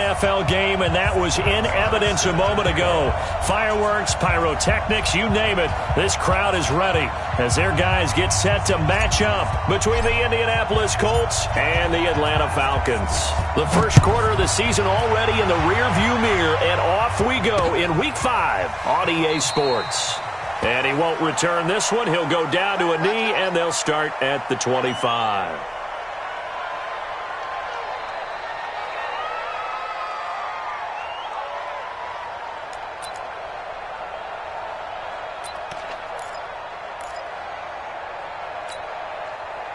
NFL game, and that was in evidence a moment ago. Fireworks, pyrotechnics, you name it. This crowd is ready as their guys get set to match up between the Indianapolis Colts and the Atlanta Falcons. The first quarter of the season already in the rearview mirror, and off we go in Week 5 on EA Sports. And he won't return this one. He'll go down to a knee, and they'll start at the 25.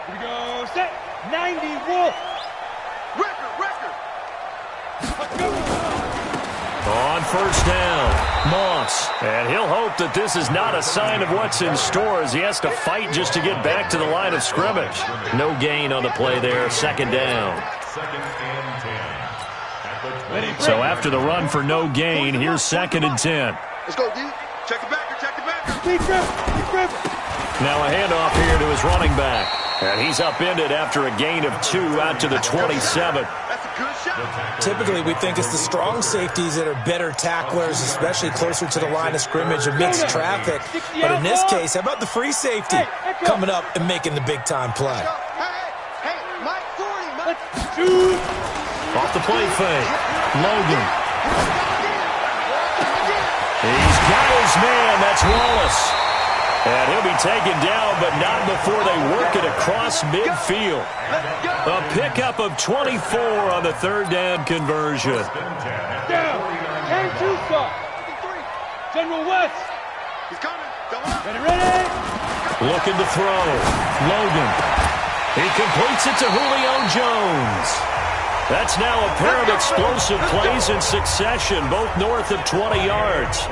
Here we go, set, 90, Wolf. Record. On first down, Moss. And he'll hope that this is not a sign of what's in store as he has to fight just to get back to the line of scrimmage. No gain on the play there, second down. So after the run for no gain, here's 2nd and 10. Let's go, D. Check the backer. Deep grip. Now a handoff here to his running back. And he's upended after a gain of 2 out to the 27. That's a good shot. Typically, we think it's the strong safeties that are better tacklers, especially closer to the line of scrimmage amidst traffic. But in this case, how about the free safety coming up and making the big-time play? Hey, Mike 40, Mike. Off the play fake, Logan. He's got his man, that's Wallace. And he'll be taken down, but not before they work it across midfield. A pickup of 24 on the third down conversion. Down. And 2 stop. General West. He's coming. Ready. Looking to throw. Logan. He completes it to Julio Jones. That's now a pair of explosive plays in succession, both north of 20 yards.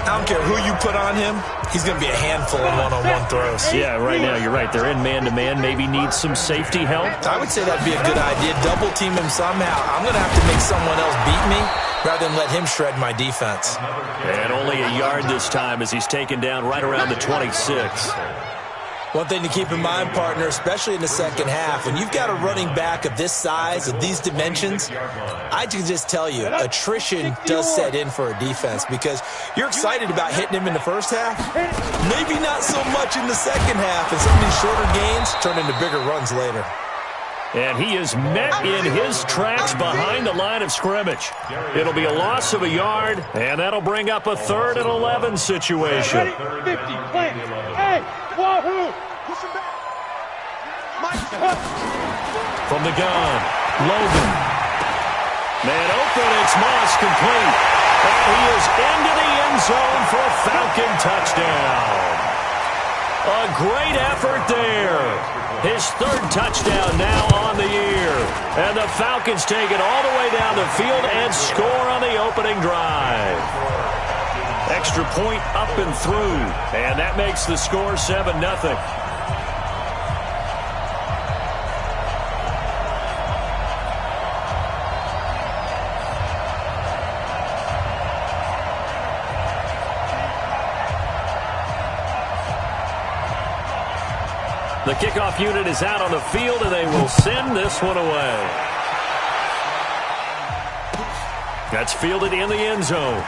I don't care who you put on him, he's going to be a handful in one-on-one throws. Yeah, right now you're right. They're in man-to-man. Maybe needs some safety help. I would say that'd be a good idea. Double team him somehow. I'm going to have to make someone else beat me rather than let him shred my defense. And only a yard this time as he's taken down right around the 26. One thing to keep in mind, partner, especially in the second half, when you've got a running back of this size, of these dimensions, I can just tell you, attrition does set in for a defense because you're excited about hitting him in the first half, maybe not so much in the second half, and some of these shorter gains turn into bigger runs later. And he is met in his tracks behind the line of scrimmage. It'll be a loss of a yard, and that'll bring up a 3rd and 11 situation. 50, plant. Hey, wahoo! Push him back. From the gun, Logan. Man open, it's Moss complete. And he is into the end zone for a Falcon touchdown. A great effort there. His 3rd touchdown now on the year. And the Falcons take it all the way down the field and score on the opening drive. Extra point up and through. And that makes the score 7-0. The kickoff unit is out on the field, and they will send this one away. That's fielded in the end zone.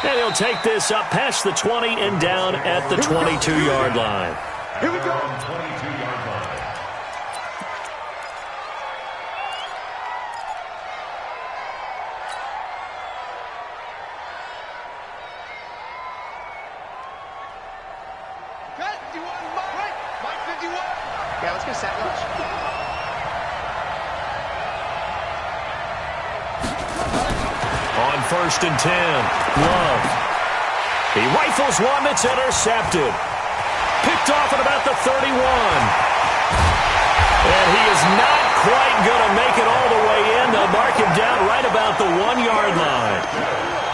And he'll take this up past the 20 and down at the 22-yard line. Here we go. Yeah, let's go sack lunch. On 1st and 10, Love. He rifles one that's intercepted. Picked off at about the 31. And he is not quite going to make it all the way in. They'll mark him down right about the 1-yard line.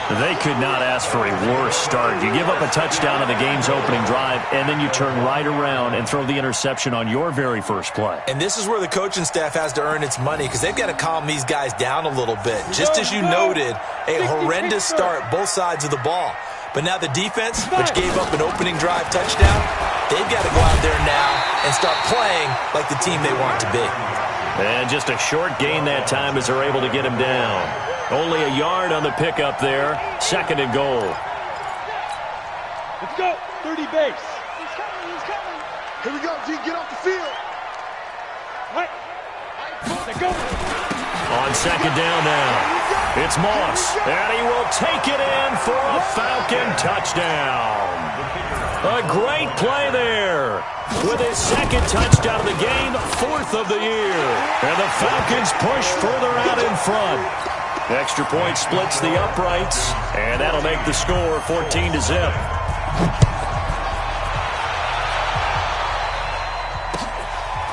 They could not ask for a worse start. You give up a touchdown on the game's opening drive, and then you turn right around and throw the interception on your very first play. And this is where the coaching staff has to earn its money because they've got to calm these guys down a little bit. Just as you noted, a horrendous start both sides of the ball. But now the defense, which gave up an opening drive touchdown, they've got to go out there now and start playing like the team they want to be. And just a short gain that time as they're able to get him down. Only a yard on the pickup there. 2nd and goal. Let's go. 30 base. He's coming. Here we go, G. Get off the field. Right. Let's go. On 2nd down now. It's Moss. And he will take it in for a Falcon touchdown. A great play there. With his 2nd touchdown of the game, 4th of the year. And the Falcons push further out in front. Extra point splits the uprights, and that'll make the score 14-0.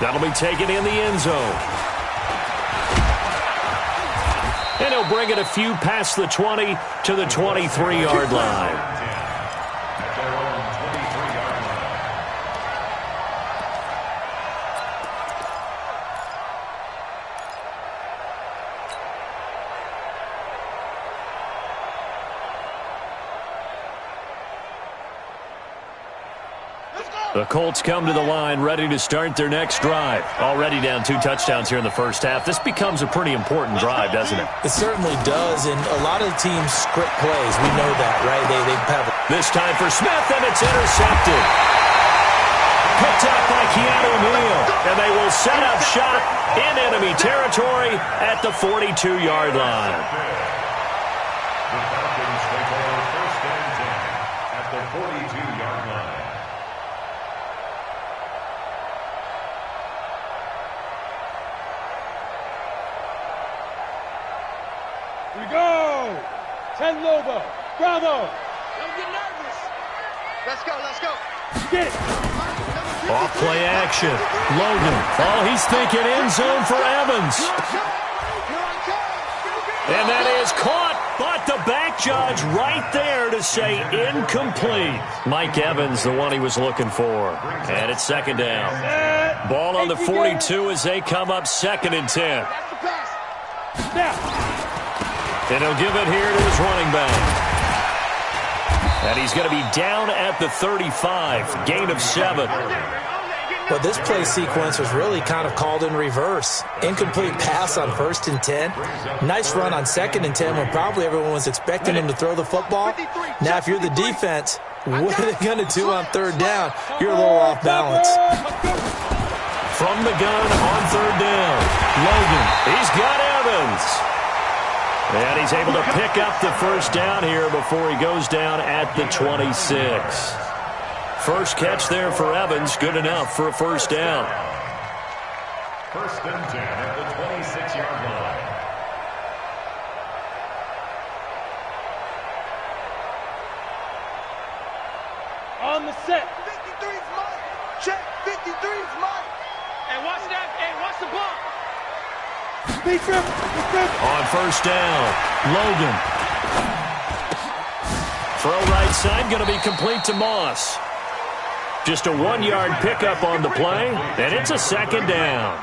That'll be taken in the end zone. And he'll bring it a few past the 20 to the 23-yard line. The Colts come to the line ready to start their next drive. Already down 2 touchdowns here in the first half. This becomes a pretty important drive, doesn't it? It certainly does, and a lot of the teams script plays. We know that, right? They have it. This time for Smith, and it's intercepted. Picked up by Keanu Neal, and they will set up shop in enemy territory at the 42-yard line. The Falcons take over 1st and 10 at the 42-yard line. Here we go. 10 Lobo. Bravo. Don't get nervous. Let's go. Get it. Off play action. Logan. Oh, he's thinking end zone for Evans. And that is caught, but the back judge right there to say incomplete. Mike Evans, the one he was looking for. And it's 2nd down. Ball on the 42 as they come up 2nd and 10. Now. And he'll give it here to his running back. And he's going to be down at the 35. Gain of 7. Well, this play sequence was really kind of called in reverse. Incomplete pass on 1st and 10. Nice run on 2nd and 10 when probably everyone was expecting him to throw the football. Now, if you're the defense, what are they going to do on 3rd down? You're a little off balance. From the gun on 3rd down. Logan. He's got Evans. And he's able to pick up the 1st down here before he goes down at the 26. First catch there for Evans. Good enough for a 1st down. 1st and 10 at the 26-yard line. On the set. 53's Mike. Check. 53's Mike. And watch that. And watch the ball. Big trip. On 1st down, Logan. Throw right side, going to be complete to Moss. Just a 1-yard pickup on the play, and it's a 2nd down.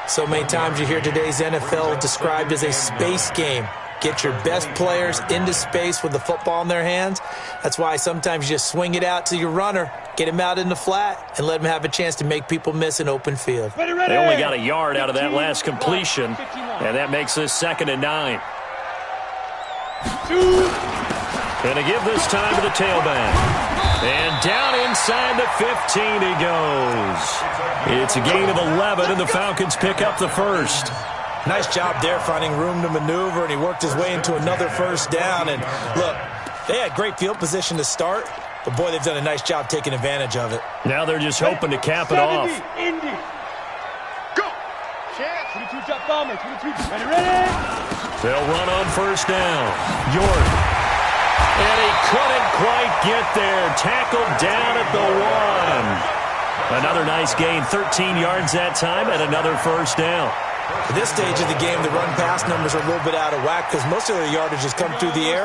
So many times you hear today's NFL described as a space game. Get your best players into space with the football in their hands. That's why sometimes you just swing it out to your runner, get him out in the flat, and let him have a chance to make people miss an open field. Ready. They only got a yard out of that last completion, and that makes this 2nd and 9. Going to give this time to the tailback. And down inside the 15 he goes. It's a gain of 11, and the Falcons pick up the 1st. Nice job there finding room to maneuver, and he worked his way into another 1st down. And look, they had great field position to start, but boy, they've done a nice job taking advantage of it. Now they're just hoping to cap it off. Indy. Go. Chance. 22 shot bomber. 22. Ready. They'll run on 1st down. York. And he couldn't quite get there. Tackled down at the 1. Another nice gain. 13 yards that time and another 1st down. At this stage of the game, the run-pass numbers are a little bit out of whack because most of their yardage has come through the air.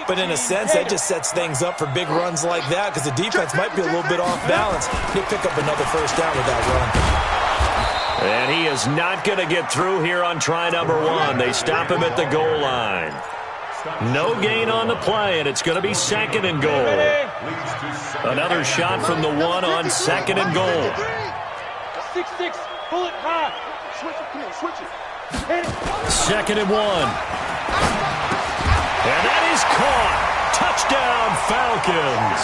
But in a sense, that just sets things up for big runs like that because the defense might be a little bit off balance. They pick up another 1st down with that run. And he is not going to get through here on try number 1. They stop him at the goal line. No gain on the play, and it's going to be 2nd and goal. Another shot from the 1 on 2nd and goal. 6-6, pull it high. Switch it. Second and 1. And that is caught. Touchdown, Falcons.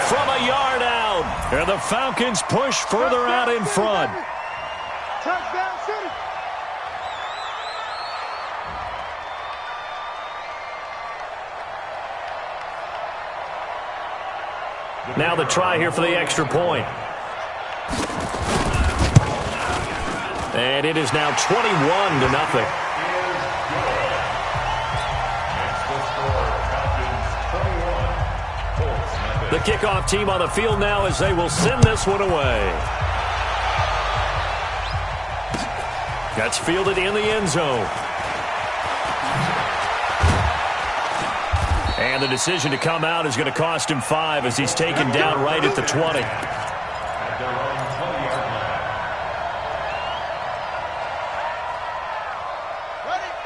From a yard out. And the Falcons push further out in front. Touchdown City. Now the try here for the extra point. And it is now 21-0. The kickoff team on the field now as they will send this one away. That's fielded in the end zone. And the decision to come out is going to cost him 5 as he's taken down right at the 20.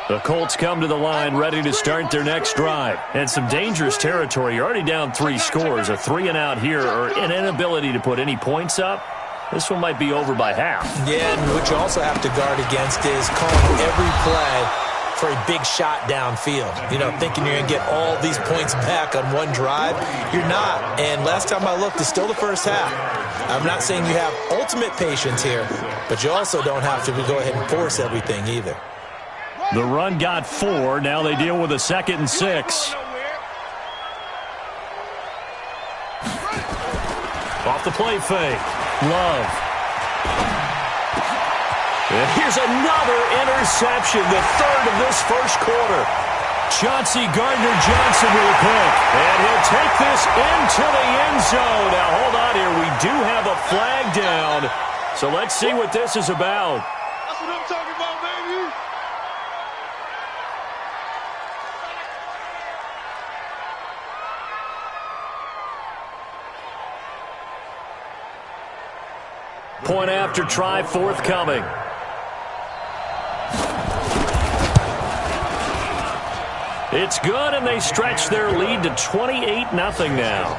The Colts come to the line ready to start their next drive. And some dangerous territory. You're already down 3 scores. A 3-and-out here or an inability to put any points up. This one might be over by half. Yeah, and what you also have to guard against is calling every play for a big shot downfield. You know, thinking you're going to get all these points back on one drive. You're not. And last time I looked, it's still the first half. I'm not saying you have ultimate patience here, but you also don't have to go ahead and force everything either. The run got 4. Now they deal with a 2nd and 6. Off the play fake. Love. And here's another interception, the 3rd of this first quarter. Chauncey Gardner-Johnson with a pick. And he'll take this into the end zone. Now, hold on here. We do have a flag down. So let's see what this is about. That's what I'm talking about, baby. Point after try forthcoming. It's good, and they stretch their lead to 28-0 now.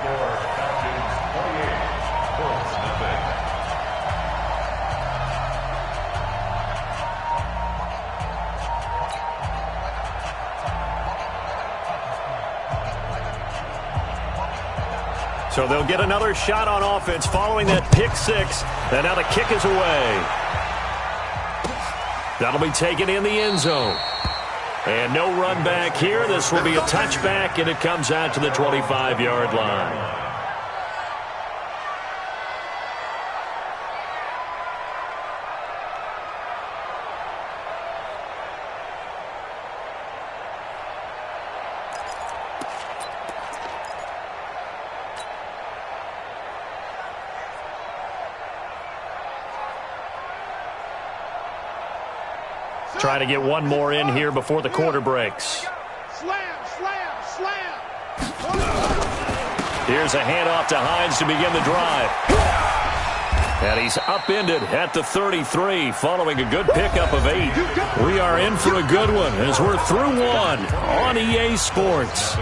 So they'll get another shot on offense following that pick 6. And now the kick is away. That'll be taken in the end zone. And no run back here. This will be a touchback, and it comes out to the 25-yard line. Trying to get one more in here before the quarter breaks. Slam. Here's a handoff to Hines to begin the drive. And he's upended at the 33 following a good pickup of 8. We are in for a good one as we're through one on EA Sports.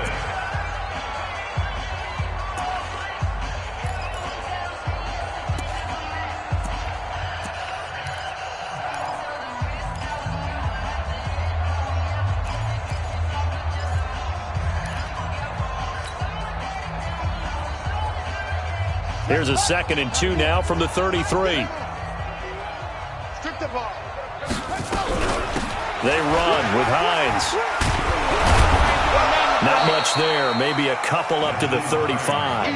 Here's a 2nd and 2 now from the 33. Strip the ball. They run with Hines. Not much there. Maybe a couple up to the 35.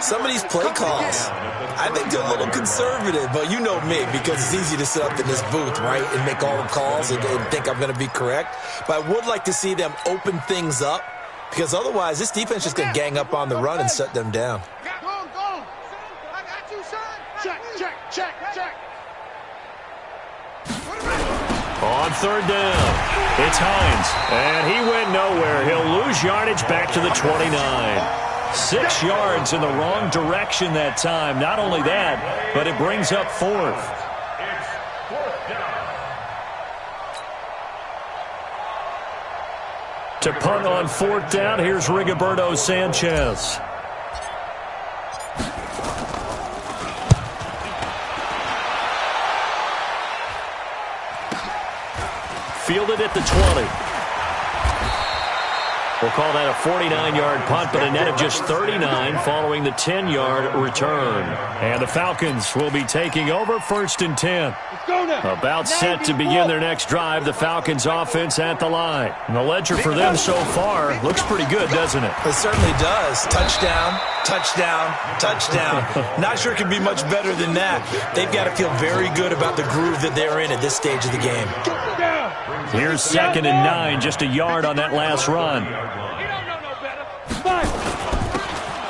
Some of these play calls, I think they're a little conservative, but you know me, because it's easy to sit up in this booth, right, and make all the calls and think I'm going to be correct. But I would like to see them open things up, because otherwise this defense is going to gang up on the run and shut them down. Check. On 3rd down, it's Hines, and he went nowhere. He'll lose yardage back to the 29. 6 yards in the wrong direction that time. Not only that, but it brings up 4th. To punt on 4th down, here's Rigoberto Sanchez. fielded at the 20. We'll call that a 49-yard punt, but a net of just 39 following the 10-yard return. And the Falcons will be taking over 1st and 10. About set to begin their next drive, the Falcons offense at the line. And the ledger for them so far looks pretty good, doesn't it? It certainly does. Touchdown, touchdown, touchdown. Not sure it can be much better than that. They've got to feel very good about the groove that they're in at this stage of the game. Here's 2nd and 9, just a yard on that last run.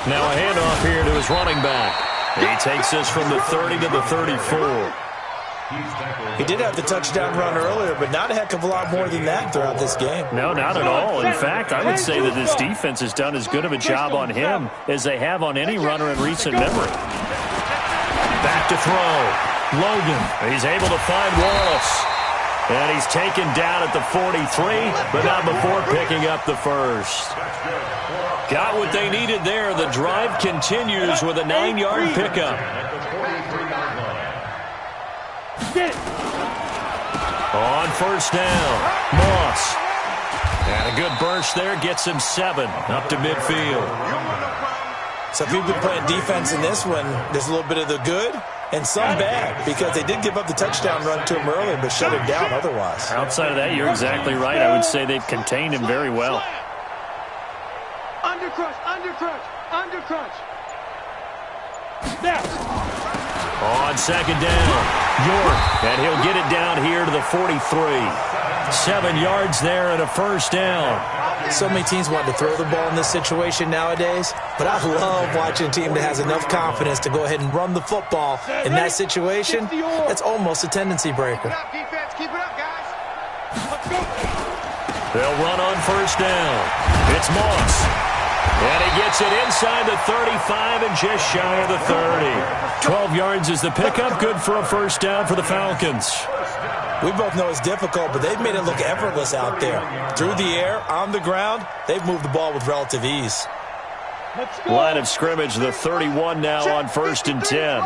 Now a handoff here to his running back. He takes this from the 30 to the 34. He did have the touchdown run earlier, but not a heck of a lot more than that throughout this game. No, not at all. In fact, I would say that this defense has done as good of a job on him as they have on any runner in recent memory. Back to throw. Logan, he's able to find Wallace. And he's taken down at the 43, but not before picking up the first. Got what they needed there. The drive continues with a 9-yard pickup. On 1st down, Moss. And a good burst there gets him 7 up to midfield. So if you've been playing defense in this one, there's a little bit of the good and some bad, because they did give up the touchdown run to him earlier, but shut him down otherwise. Outside of that, you're exactly right. I would say they've contained him very well. Undercrush, undercrush, undercrush. On 2nd down, York, and he'll get it down here to the 43. 7 yards there and a 1st down. So many teams want to throw the ball in this situation nowadays, but I love watching a team that has enough confidence to go ahead and run the football in that situation. That's almost a tendency breaker. Keep it up, guys. Let's go. They'll run on 1st down. It's Moss. And he gets it inside the 35 and just shy of the 30. 12 yards is the pickup. Good for a 1st down for the Falcons. We both know it's difficult, but they've made it look effortless out there. Through the air, on the ground, they've moved the ball with relative ease. Line of scrimmage, the 31 now on 1st and 10.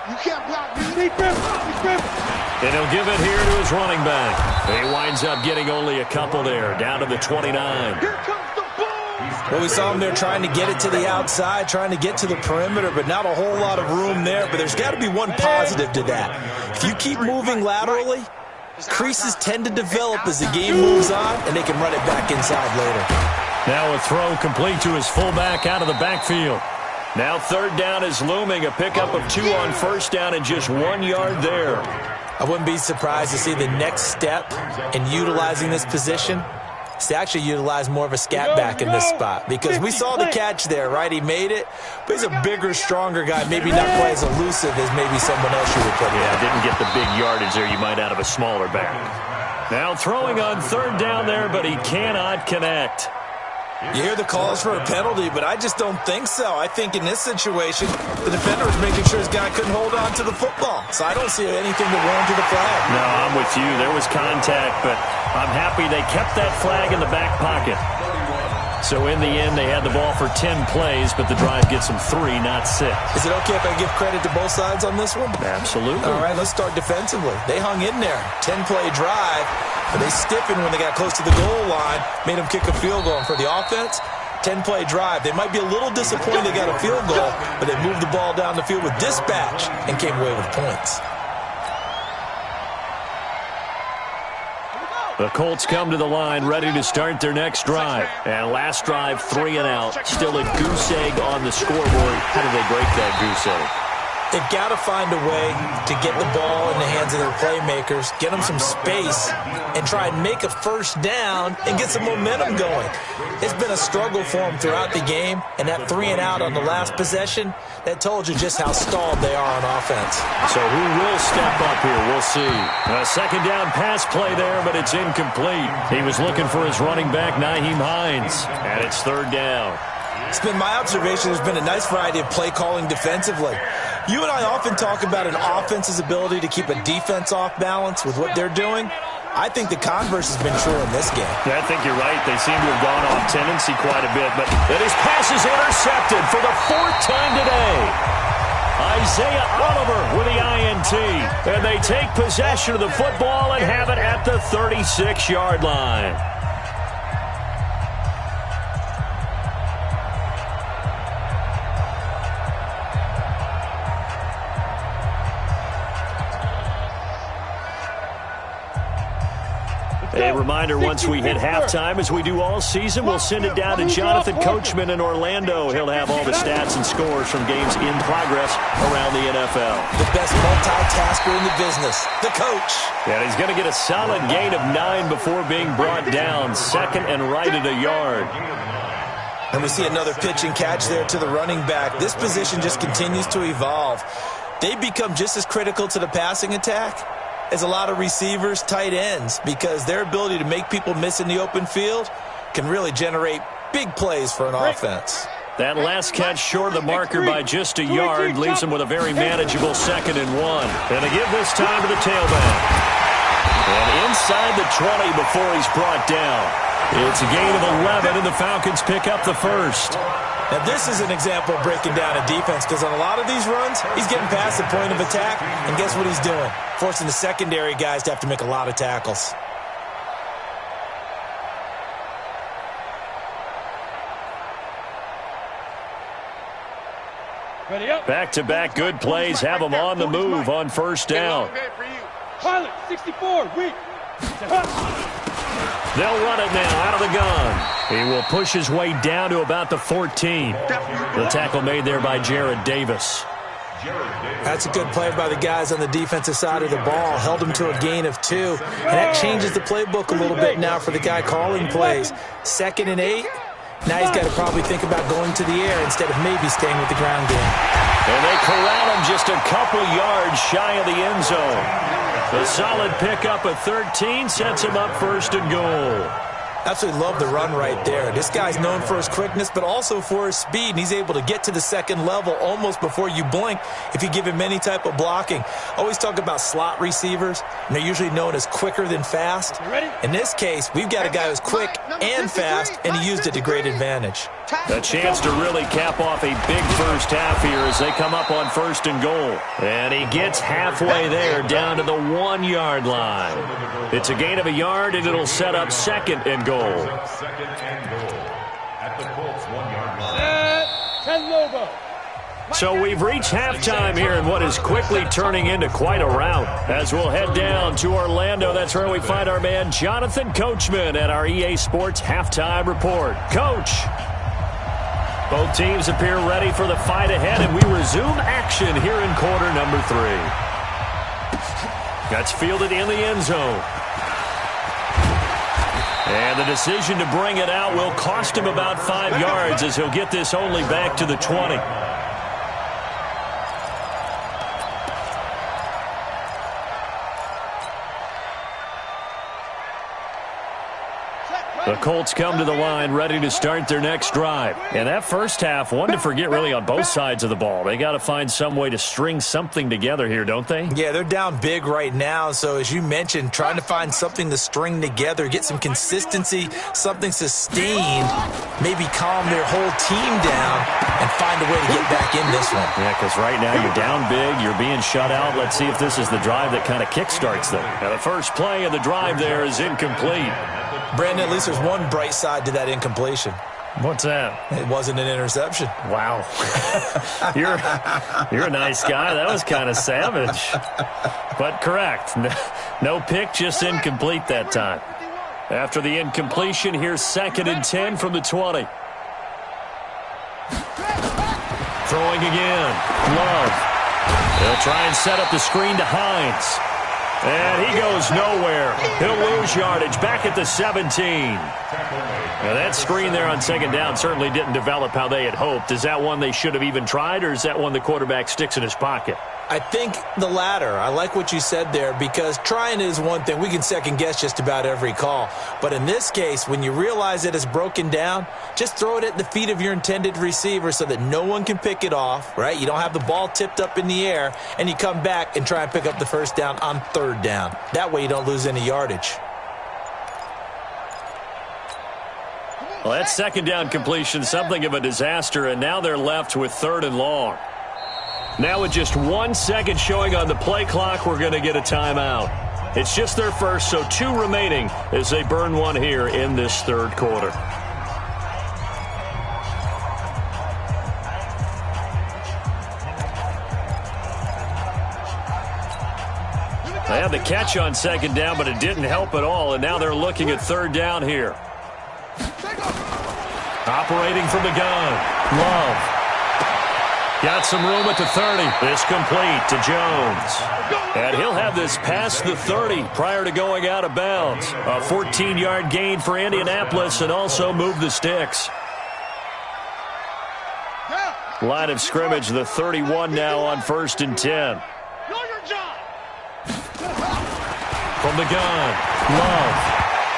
You can't block me. And he'll give it here to his running back. He winds up getting only a couple there, down to the 29. Here comes the ball. Well, we saw him there trying to get it to the outside, trying to get to the perimeter, but not a whole lot of room there. But there's got to be one positive to that. If you keep moving laterally, creases tend to develop as the game moves on, and they can run it back inside later. Now a throw complete to his fullback out of the backfield. Now 3rd down is looming, a pickup of 2 on 1st down and just 1 yard there. I wouldn't be surprised to see the next step in utilizing this position is to actually utilize more of a scat back in this spot, because we saw the catch there, right? He made it, but he's a bigger, stronger guy, maybe not quite as elusive as maybe someone else you would put in. Yeah, didn't get the big yardage there you might out of a smaller back. Now throwing on 3rd down there, but he cannot connect. You hear the calls for a penalty, but I just don't think so. I think in this situation, the defender was making sure his guy couldn't hold on to the football. So I don't see anything that warranted the flag. No, I'm with you. There was contact, but I'm happy they kept that flag in the back pocket. So in the end, they had the ball for 10 plays, but the drive gets them 3, not 6. Is it okay if I give credit to both sides on this one? Absolutely. All right, let's start defensively. They hung in there. 10-play drive, but they stiffened when they got close to the goal line, made them kick a field goal. And for the offense, 10-play drive. They might be a little disappointed they got a field goal, but they moved the ball down the field with dispatch and came away with points. The Colts come to the line ready to start their next drive. And last drive, 3 and out. Still a goose egg on the scoreboard. How do they break that goose egg? They've got to find a way to get the ball in the hands of their playmakers, get them some space, and try and make a 1st down and get some momentum going. It's been a struggle for them throughout the game, and that 3 and out on the last possession, that told you just how stalled they are on offense. So who will step up here? We'll see. A 2nd down pass play there, but it's incomplete. He was looking for his running back, Nyheim Hines, and it's 3rd down. It's been my observation there's been a nice variety of play calling defensively. You and I often talk about an offense's ability to keep a defense off balance with what they're doing. I think the converse has been true in this game. Yeah, I think you're right. They seem to have gone off tendency quite a bit, but his pass is intercepted for the 4th time today. Isaiah Oliver with the INT. And they take possession of the football and have it at the 36-yard line. A reminder, once we hit halftime, as we do all season, we'll send it down to Jonathan Coachman in Orlando. He'll have all the stats and scores from games in progress around the NFL. The best multitasker in the business, the coach. And he's going to get a solid gain of 9 before being brought down. Second and right at a yard. And we see another pitch and catch there to the running back. This position just continues to evolve. They become just as critical to the passing attack as a lot of receivers, tight ends, because their ability to make people miss in the open field can really generate big plays for an offense. That last catch short of the marker by just a yard leaves him with a very manageable 2nd and 1. And they give this time to the tailback. And inside the 20 before he's brought down. It's a gain of 11, and the Falcons pick up the first. Now, this is an example of breaking down a defense, because on a lot of these runs, he's getting past the point of attack, and guess what he's doing? Forcing the secondary guys to have to make a lot of tackles. Back-to-back good plays have them on the move on first down. Pilot, 64, weak. They'll run it now out of the gun. He will push his way down to about the 14. The tackle made there by Jared Davis. That's a good play by the guys on the defensive side of the ball. Held him to a gain of 2. And that changes the playbook a little bit now for the guy calling plays. 2nd and 8. Now he's got to probably think about going to the air instead of maybe staying with the ground game. And they corral him just a couple yards shy of the end zone. The solid pickup of 13 sets him up 1st and goal. Absolutely love the run right there. This guy's known for his quickness, but also for his speed. And he's able to get to the 2nd level almost before you blink if you give him any type of blocking. Always talk about slot receivers, and they're usually known as quicker than fast. In this case, we've got a guy who's quick and fast, and he used it to great advantage. A chance to really cap off a big first half here as they come up on 1st and goal. And he gets halfway there down to the 1-yard line. It's a gain of a yard, and it'll set up 2nd and goal. 2nd and goal at the Colts 1-yard line. 10 Lobo. So we've reached halftime here in what is quickly turning into quite a rout. As we'll head down to Orlando, that's where we find our man Jonathan Coachman at our EA Sports Halftime Report. Coach, both teams appear ready for the fight ahead, and we resume action here in quarter number 3. That's fielded in the end zone. And the decision to bring it out will cost him about 5 yards as he'll get this only back to the 20. The Colts come to the line ready to start their next drive. And that first half, one to forget really on both sides of the ball. They got to find some way to string something together here, don't they? Yeah, they're down big right now. So as you mentioned, trying to find something to string together, get some consistency, something sustained, maybe calm their whole team down and find a way to get back in this one. Yeah, because right now you're down big, you're being shut out. Let's see if this is the drive that kind of kickstarts them. Now the first play of the drive there is incomplete. Brandon, at least there's one bright side to that incompletion. What's that? It wasn't an interception. Wow. You're a nice guy. That was kind of savage. But correct. No pick, just incomplete that time. After the incompletion, here's 2nd and 10 from the 20. Throwing again. Love. They'll try and set up the screen to Hines. And he goes nowhere. He'll lose yardage back at the 17. Now that screen there on 2nd down certainly didn't develop how they had hoped. Is that one they should have even tried, or is that one the quarterback sticks in his pocket? I think the latter. I like what you said there, because trying is one thing. We can second guess just about every call. But in this case, when you realize it is broken down, just throw it at the feet of your intended receiver so that no one can pick it off, right? You don't have the ball tipped up in the air, and you come back and try and pick up the first down on 3rd down. That way you don't lose any yardage. Well, that 2nd down completion, something of a disaster, and now they're left with 3rd and long. Now with just 1 second showing on the play clock, we're going to get a timeout. It's just their first, so 2 remaining as they burn one here in this third quarter. They had the catch on second down, but it didn't help at all, and now they're looking at third down here. Operating from the gun, Love. Got some room at the 30. This complete to Jones. And he'll have this past the 30 prior to going out of bounds. A 14-yard gain for Indianapolis and also move the sticks. Line of scrimmage, the 31 now on 1st and 10. From the gun, Love.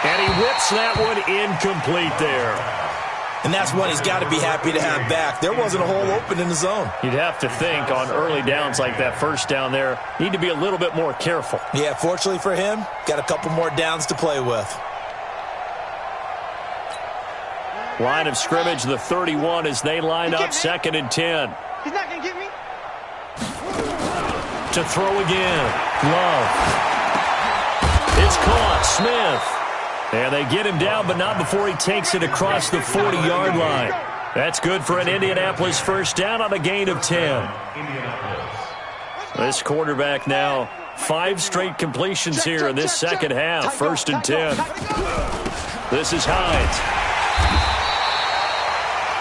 And he whips that one incomplete there. And that's one he's got to be happy to have back. There wasn't a hole open in the zone. You'd have to think on early downs like that first down there, need to be a little bit more careful. Yeah, fortunately for him, got a couple more downs to play with. Line of scrimmage, the 31 as they line up 2nd and 10. He's not going to get me. To throw again, Love. It's caught, Smith. And they get him down, but not before he takes it across the 40-yard line. That's good for an Indianapolis first down on a gain of 10. This quarterback now, 5 straight completions here in this second half, 1st and 10. This is Hines.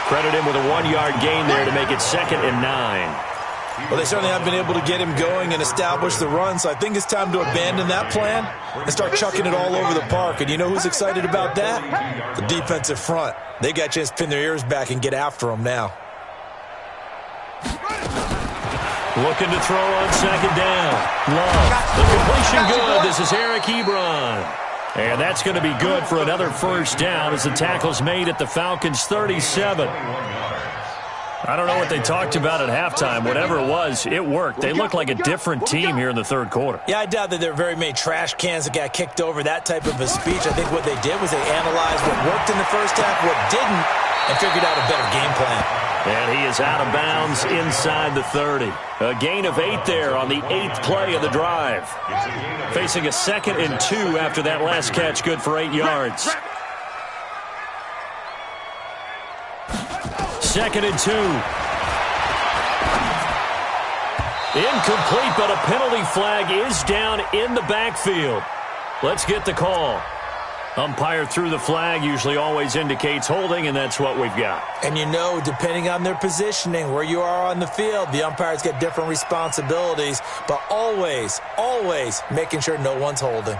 Credit him with a 1-yard gain there to make it 2nd and 9. Well, they certainly have been able to get him going and establish the run, so I think it's time to abandon that plan and start chucking it all over the park. And you know who's excited about that? The defensive front. They got a chance to pin their ears back and get after him now. Looking to throw on 2nd down. Love. The completion good. This is Eric Ebron. And that's going to be good for another first down as the tackle's made at the Falcons' 37. I don't know what they talked about at halftime. Whatever it was, it worked. They look like a different team here in the third quarter. Yeah, I doubt that there are very many trash cans that got kicked over, that type of a speech. I think what they did was they analyzed what worked in the first half, what didn't, and figured out a better game plan. And he is out of bounds inside the 30. A gain of 8 there on the 8th play of the drive. Facing a 2nd and 2 after that last catch, good for 8 yards. 2nd and 2. Incomplete, but a penalty flag is down in the backfield. Let's get the call. Umpire threw the flag, usually always indicates holding, and that's what we've got. And you know, depending on their positioning, where you are on the field, the umpires get different responsibilities, but always, always making sure no one's holding.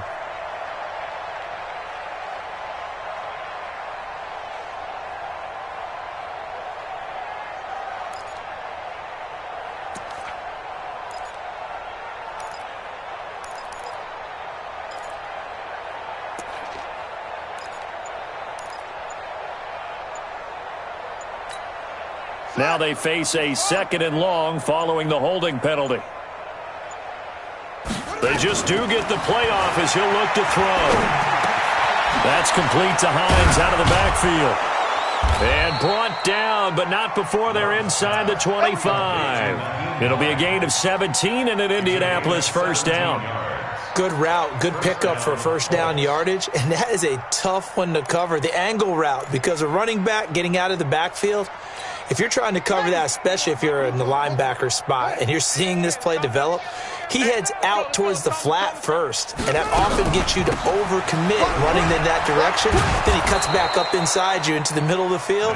Now they face a 2nd and long following the holding penalty. They just do get the playoff as he'll look to throw. That's complete to Hines out of the backfield. And brought down, but not before they're inside the 25. It'll be a gain of 17 and an Indianapolis first down. Good route, good pickup for first down yardage, and that is a tough one to cover. The angle route, because a running back getting out of the backfield, if you're trying to cover that, especially if you're in the linebacker spot and you're seeing this play develop, he heads out towards the flat first, and that often gets you to overcommit running in that direction. Then he cuts back up inside you into the middle of the field.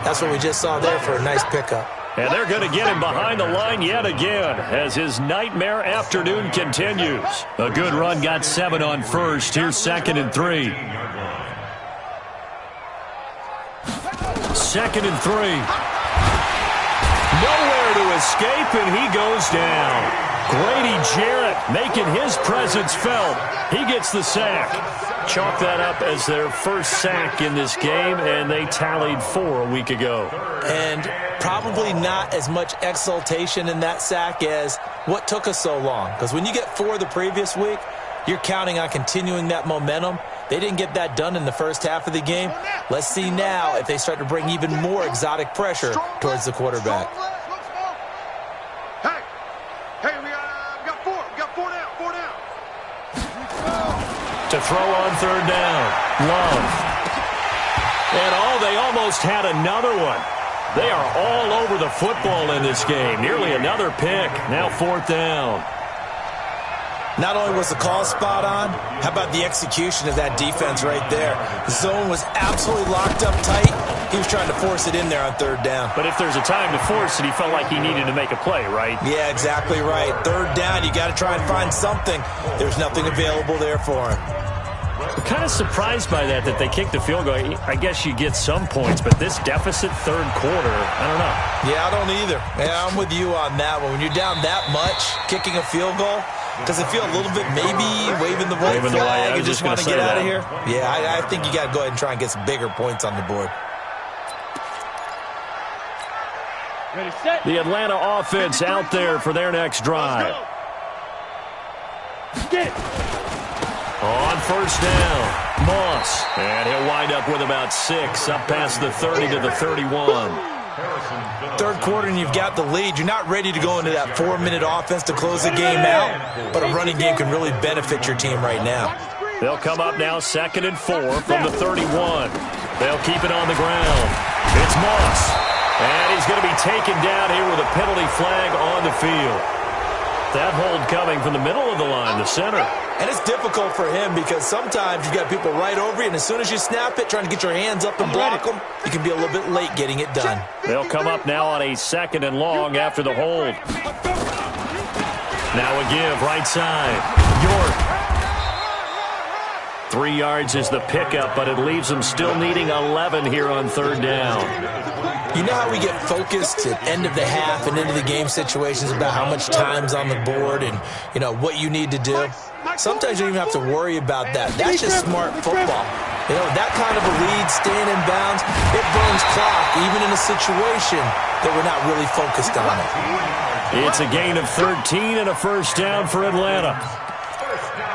That's what we just saw there for a nice pickup. And they're going to get him behind the line yet again as his nightmare afternoon continues. A good run, got 7 on first. Here's 2nd and 3. 2nd and 3. Nowhere to escape, and he goes down. Grady Jarrett making his presence felt. He gets the sack. Chalk that up as their first sack in this game, and they tallied 4 a week ago. And probably not as much exultation in that sack as what took us so long. Because when you get 4 the previous week, you're counting on continuing that momentum. They didn't get that done in the first half of the game. Let's see now if they start to bring even more exotic pressure towards the quarterback. Hey! To throw on third down. Love. And they almost had another one. They are all over the football in this game. Nearly another pick. Now fourth down. Not only was the call spot on, how about the execution of that defense right there? The zone was absolutely locked up tight. He was trying to force it in there on third down. But if there's a time to force it, he felt like he needed to make a play, right? Yeah, exactly right. Third down, you got to try and find something. There's nothing available there for him. I'm kind of surprised by that they kicked the field goal. I guess you get some points, but this deficit third quarter, I don't know. Yeah, I don't either. Yeah, I'm with you on that one. When you're down that much, kicking a field goal, does it feel a little bit maybe waving the white flag and just want to get out of here? Yeah, I think you got to go ahead and try and get some bigger points on the board. Ready, set. The Atlanta offense out there for their next drive. Get it. On first down, Moss. And he'll wind up with about 6, up past the 30 to the 31. Third quarter and you've got the lead. You're not ready to go into that 4-minute offense to close the game out, but a running game can really benefit your team right now. They'll come up now 2nd and 4 from the 31. They'll keep it on the ground. It's Moss. And he's going to be taken down here with a penalty flag on the field. That hold coming from the middle of the line, the center. And it's difficult for him because sometimes you've got people right over you, and as soon as you snap it, trying to get your hands up and block them, you can be a little bit late getting it done. They'll come up now on a 2nd and long after the hold. Now a give, right side. York. 3 yards is the pickup, but it leaves them still needing 11 here on third down. You know how we get focused at end of the half and into the game situations about how much time's on the board and, you know, what you need to do? Sometimes you don't even have to worry about that. That's just smart football. You know, that kind of a lead, staying in bounds, it burns clock, even in a situation that we're not really focused on it. It's a gain of 13 and a first down for Atlanta.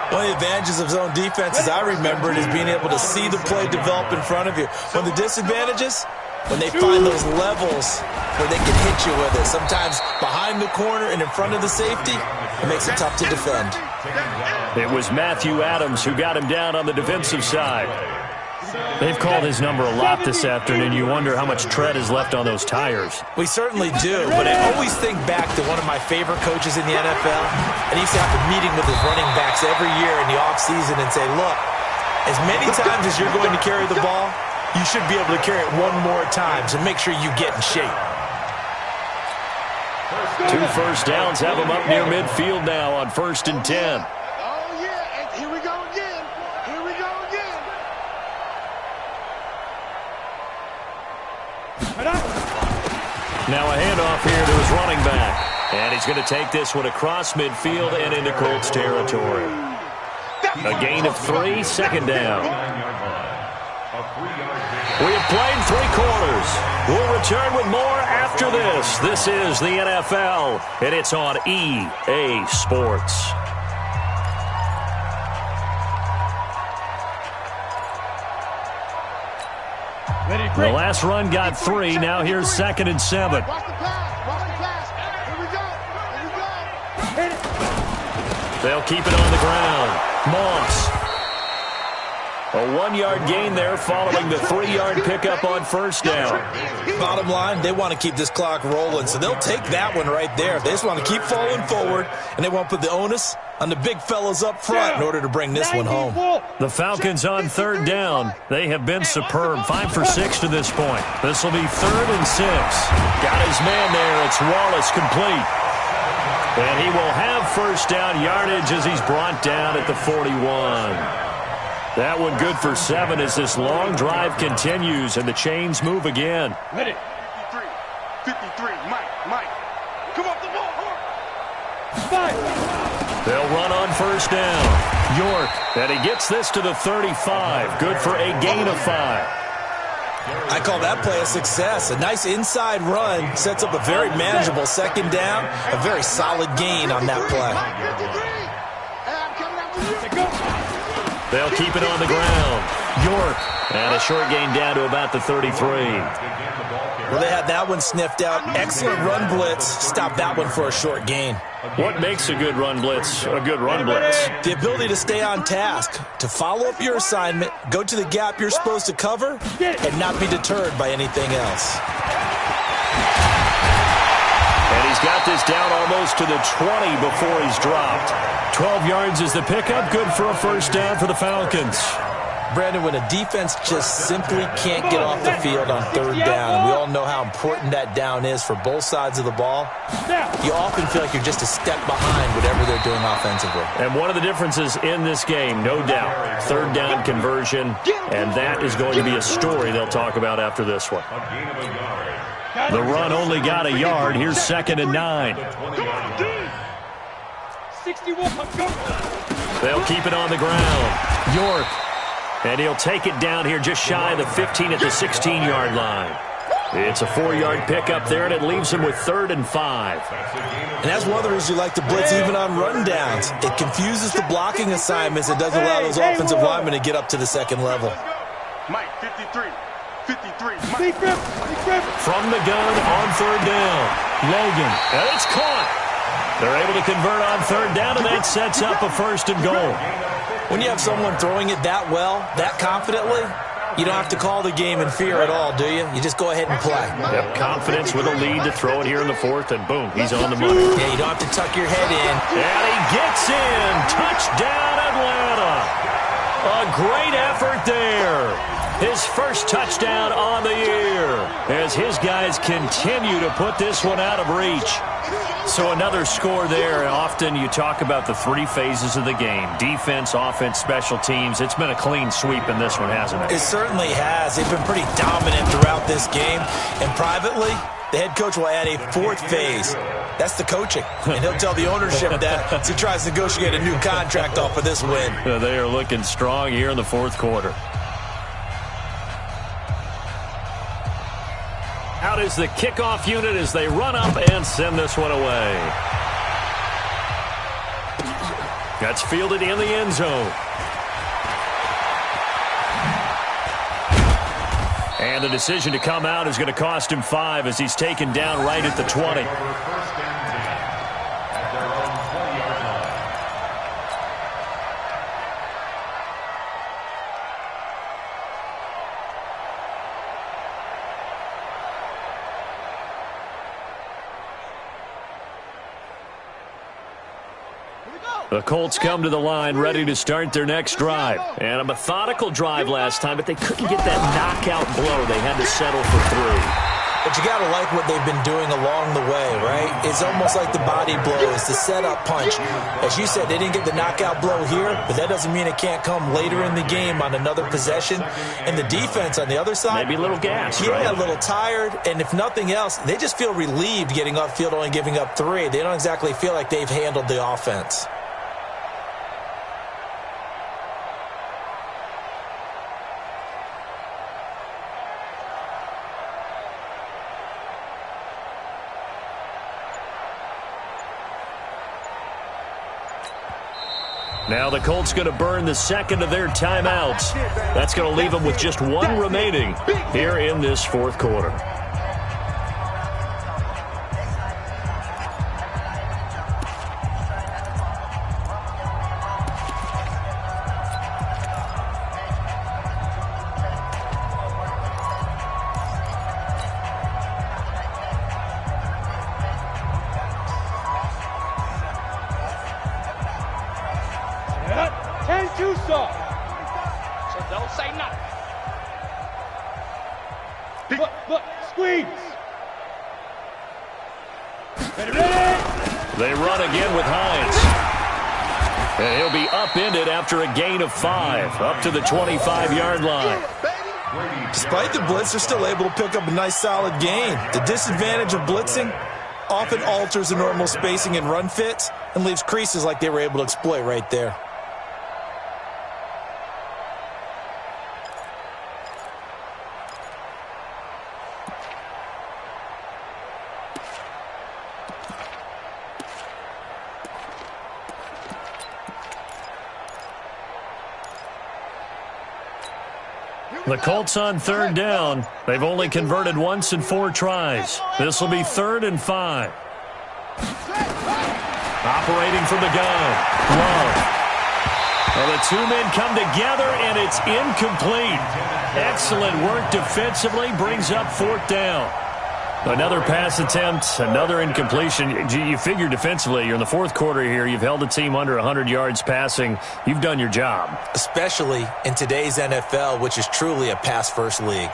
One of the advantages of zone defense, as I remember it, is being able to see the play develop in front of you. One of the disadvantages, when they find those levels where they can hit you with it, sometimes behind the corner and in front of the safety, it makes it tough to defend. It was Matthew Adams who got him down on the defensive side. They've called his number a lot this afternoon. You wonder how much tread is left on those tires. We certainly do, but I always think back to one of my favorite coaches in the NFL, and he used to have a meeting with his running backs every year in the offseason and say, look, as many times as you're going to carry the ball, you should be able to carry it one more time, so make sure you get in shape. 2 first downs have them up near midfield now on 1st and 10. Oh, yeah, and here we go again. Here we go again. Now a handoff here to his running back. And he's going to take this one across midfield and into Colts territory. A gain of 3, 2nd down. We have played 3 quarters. We'll return with more after this. This is the NFL, and it's on EA Sports. The last run got 3. Now here's 2nd and 7. Watch the pass. Watch the pass. Here we go. Here we go. Hit it. They'll keep it on the ground. Moss. A 1-yard gain there following the 3-yard pickup on first down. Bottom line, they want to keep this clock rolling, so they'll take that one right there. They just want to keep falling forward, and they won't put the onus on the big fellas up front in order to bring this one home. The Falcons on third down. They have been superb. 5 for 6 to this point. This will be 3rd and 6. Got his man there. It's Wallace complete. And he will have first down yardage as he's brought down at the 41. That one good for 7 as this long drive continues and the chains move again. Hit it. 53. Mike. Come off the ball. 5. They'll run on first down. York, and he gets this to the 35. Good for a gain of 5. I call that play a success. A nice inside run sets up a very manageable 2nd down. A very solid gain on that play. They'll keep it on the ground. York. And a short gain down to about the 33. Well, they had that one sniffed out. Excellent run blitz. Stop that one for a short gain. What makes a good run blitz a good run blitz? The ability to stay on task, to follow up your assignment, go to the gap you're supposed to cover, and not be deterred by anything else. And he's got this down almost to the 20 before he's dropped. 12 yards is the pickup. Good for a first down for the Falcons. Brandon, when a defense just simply can't get off the field on third down, and we all know how important that down is for both sides of the ball, you often feel like you're just a step behind whatever they're doing offensively. And one of the differences in this game, no doubt, third down conversion, and that is going to be a story they'll talk about after this one. The run only got a yard. Here's 2nd and 9. 61. They'll keep it on the ground. York. And he'll take it down here just shy of the 15 at the 16-yard line. It's a 4-yard pickup there, and it leaves him with 3rd and 5. And that's one of the reasons you like to blitz even on run downs. It confuses the blocking assignments. It doesn't allow those offensive linemen to get up to the second level. Mike, 53. 53. From the gun on third down. Logan. And it's caught. They're able to convert on third down, and that sets up a 1st and goal. When you have someone throwing it that well, that confidently, you don't have to call the game in fear at all, do you? You just go ahead and play. Yep, confidence with a lead to throw it here in the 4th, and boom, he's on the money. Yeah, you don't have to tuck your head in. And he gets in. Touchdown, Atlanta. A great effort there. His first touchdown on the year as his guys continue to put this one out of reach. So another score there. Often you talk about the 3 phases of the game. Defense, offense, special teams. It's been a clean sweep in this one, hasn't it? It certainly has. They've been pretty dominant throughout this game. And privately, the head coach will add a 4th phase. That's the coaching. And he'll tell the ownership that as he tries to negotiate a new contract off of this win. They are looking strong here in the 4th quarter. Out is the kickoff unit as they run up and send this one away. That's fielded in the end zone. And the decision to come out is going to cost him 5 as he's taken down right at the 20. The Colts come to the line ready to start their next drive. And a methodical drive last time, but they couldn't get that knockout blow. They had to settle for 3. But you got to like what they've been doing along the way, right? It's almost like the body blows, the setup punch. As you said, they didn't get the knockout blow here, but that doesn't mean it can't come later in the game on another possession. And the defense on the other side, maybe a little gas, yeah, right? A little tired. And if nothing else, they just feel relieved getting upfield, only giving up 3. They don't exactly feel like they've handled the offense. Now the Colts going to burn the second of their timeouts. That's going to leave them with just 1 remaining here in this 4th quarter. So don't say nothing. Look, squeeze. They run again with Hines. And he'll be upended after a gain of 5, up to the 25-yard line. Despite the blitz, they're still able to pick up a nice solid gain. The disadvantage of blitzing often alters the normal spacing and run fits and leaves creases like they were able to exploit right there. The Colts on third down. They've only converted once in 4 tries. This will be 3rd and 5. Operating from the gun. Love. Well, the 2 men come together, and it's incomplete. Excellent work defensively. Brings up 4th down. Another pass attempt, another incompletion. You figure defensively, you're in the 4th quarter here. You've held the team under 100 yards passing. You've done your job. Especially in today's NFL, which is truly a pass-first league.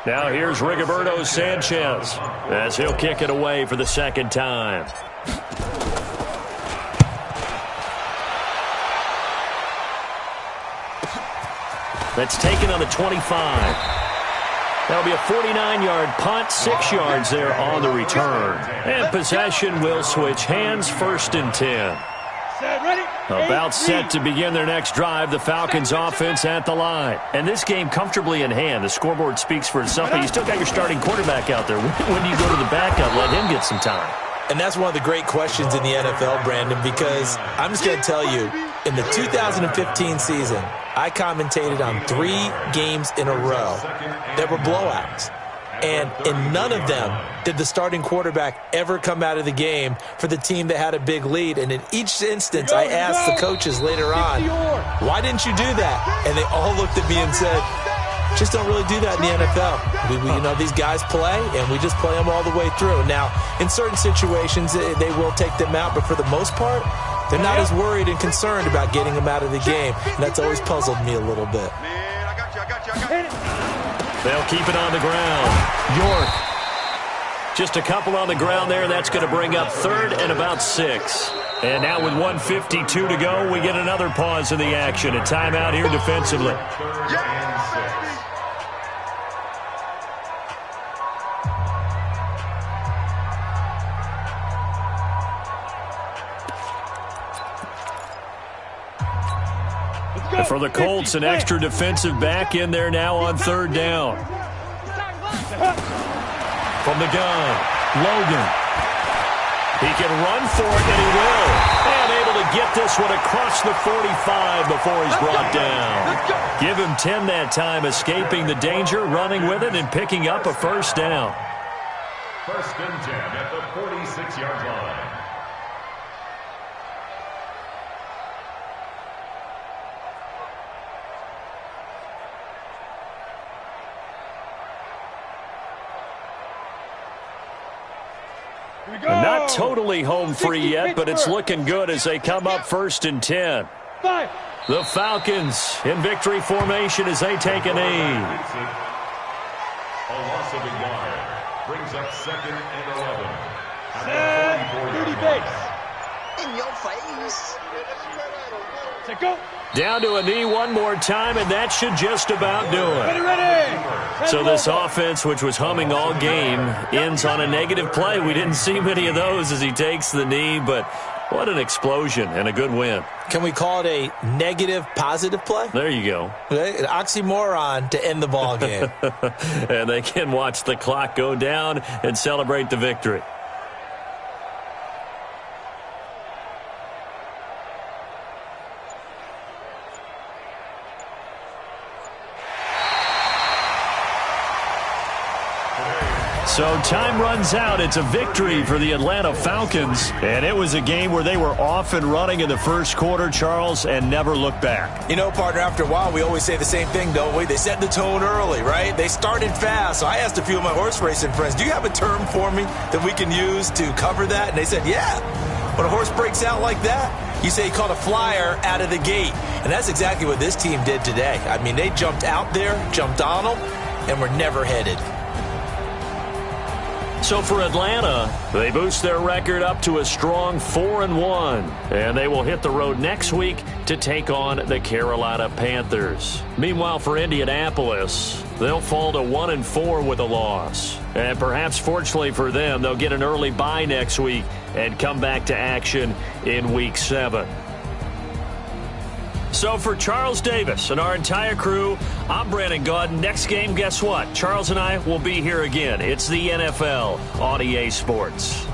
Now here's Rigoberto Sanchez as he'll kick it away for the 2nd time. That's taken on the 25. That'll be a 49-yard punt, 6 yards there on the return. And possession will switch hands, 1st and 10. About set to begin their next drive, the Falcons offense at the line. And this game comfortably in hand. The scoreboard speaks for itself, but you still got your starting quarterback out there. When do you go to the backup, let him get some time? And that's one of the great questions in the NFL, Brandon, because I'm just going to tell you, in the 2015 season, I commentated on 3 games in a row that were blowouts. And in none of them did the starting quarterback ever come out of the game for the team that had a big lead. And in each instance, I asked the coaches later on, why didn't you do that? And they all looked at me and said, just don't really do that in the NFL. You know, these guys play, and we just play them all the way through. Now, in certain situations, they will take them out, but for the most part, they're not as worried and concerned about getting them out of the game. And that's always puzzled me a little bit. They'll keep it on the ground. York. Just a couple on the ground there. That's going to bring up 3rd and about 6. And now with 1:52 to go, we get another pause in the action. A timeout here defensively. And for the Colts, an extra defensive back in there now on 3rd down. From the gun, Logan. He can run for it, and he will. And able to get this one across the 45 before he's brought down. Give him 10 that time, escaping the danger, running with it, and picking up a 1st down. 1st and 10 at the 46-yard line. Not totally home free yet, but it's looking good as they come up 1st and 10. The Falcons in victory formation as they take a knee. A loss of a yard brings up 2nd and 11. At the 44-yard line. In your face. Down to a knee one more time, and that should just about do it. So this offense, which was humming all game, ends on a negative play. We didn't see many of those as he takes the knee, but what an explosion and a good win. Can we call it a negative positive play? There you go. An oxymoron to end the ball game. And they can watch the clock go down and celebrate the victory. So time runs out. It's a victory for the Atlanta Falcons. And it was a game where they were off and running in the 1st quarter, Charles, and never looked back. You know, partner, after a while, we always say the same thing, don't we? They set the tone early, right? They started fast. So I asked a few of my horse racing friends, do you have a term for me that we can use to cover that? And they said, yeah. When a horse breaks out like that, you say he caught a flyer out of the gate. And that's exactly what this team did today. I mean, they jumped out there, jumped on them, and were never headed. So for Atlanta, they boost their record up to a strong 4-1, and they will hit the road next week to take on the Carolina Panthers. Meanwhile, for Indianapolis, they'll fall to 1-4 with a loss. And perhaps fortunately for them, they'll get an early bye next week and come back to action in Week 7. So for Charles Davis and our entire crew, I'm Brandon Gaudin. Next game, guess what? Charles and I will be here again. It's the NFL on EA Sports.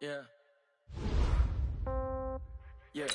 Yeah. Yeah.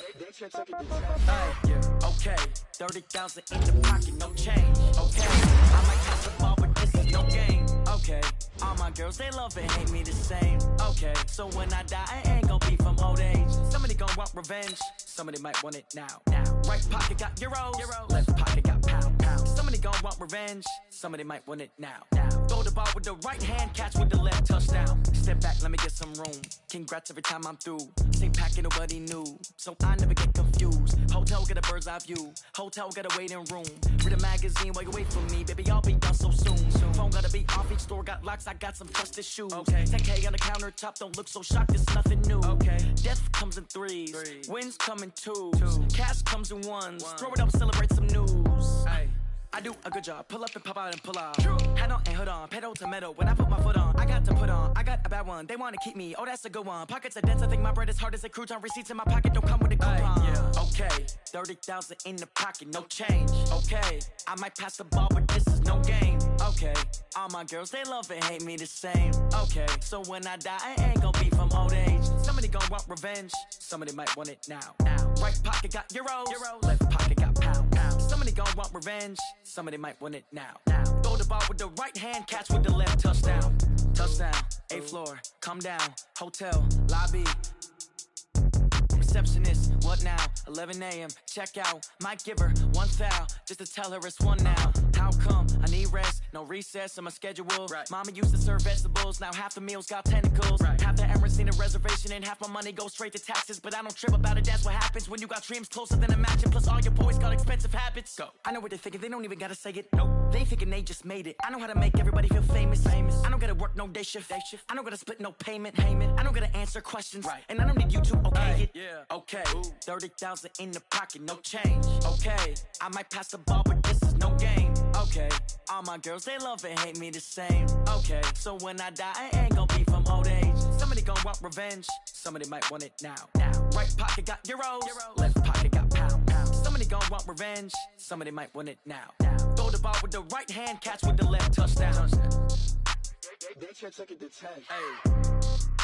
Okay. 30,000 in the pocket, no change. Okay. I might have the ball, but this is no game. Okay. All my girls, they love and hate me the same. Okay. So when I die, I ain't gonna be from old age. Somebody gonna want revenge. Somebody might want it now. Right pocket got euros. Left pocket got pound. Somebody gonna want revenge. Somebody might want it now. Throw the ball with the right hand, catch with the left, touchdown. Step back, let me get some room. Congrats every time I'm through. Same packet, nobody knew. So I never get confused. Hotel get a bird's eye view. Hotel get a waiting room. Read a magazine while you wait for me. Baby, I'll be done so soon. Phone gotta be off, each store got locks. I got some trusted shoes. Okay. 10K on the countertop, don't look so shocked, it's nothing new. Okay. Death comes in threes. Wins come in twos. Cash comes in ones. Throw it up, celebrate some news. I do a good job. Pull up and pop out and pull off. Head on and hood on. Pedal to metal. When I put my foot on, I got to put on. I got a bad one. They want to keep me. Oh, that's a good one. Pockets are dense. I think my bread is hard as a crouton. Receipts in my pocket don't come with a coupon. Yeah. Okay. 30,000 in the pocket. No change. Okay. I might pass the ball, but this is no game. Okay. All my girls, they love and hate me the same. Okay. So when I die, I ain't gonna be from old age. Somebody gonna want revenge. Somebody might want it now. Right pocket got euros. Left pocket got pound. Somebody gonna want revenge. Somebody might want it now. Throw the ball with the right hand, catch with the left, touchdown. Touchdown, 8th floor, come down, hotel, lobby. Receptionist, what now? 11 a.m., check out. Might give her one foul, just to tell her it's one now. How come? I need rest, no recess in my schedule. Mama used to serve vegetables, now half the meals got tentacles. Half the Emirates need a reservation and half my money goes straight to taxes. But I don't trip about it, that's what happens when you got dreams closer than a matching. Plus all your boys got expensive habits. Go. I know what they're thinking, they don't even gotta say it. Nope. They thinking they just made it. I know how to make everybody feel famous. I don't gotta work no day shift. I don't gotta split no payment. I don't gotta answer questions. And I don't need you to okay it. Okay. 30,000 in the pocket, no change. Okay. I might pass the ball, but this is no game. Okay. All my girls, they love and hate me the same. Okay. So when I die, I ain't gonna be from old age. Somebody gonna want revenge. Somebody might want it now. Right pocket got euros. Left pocket got pound. Somebody gonna want revenge. Somebody might want it now. Throw the ball with the right hand, catch with the left, touchdown. They can't take it to 10.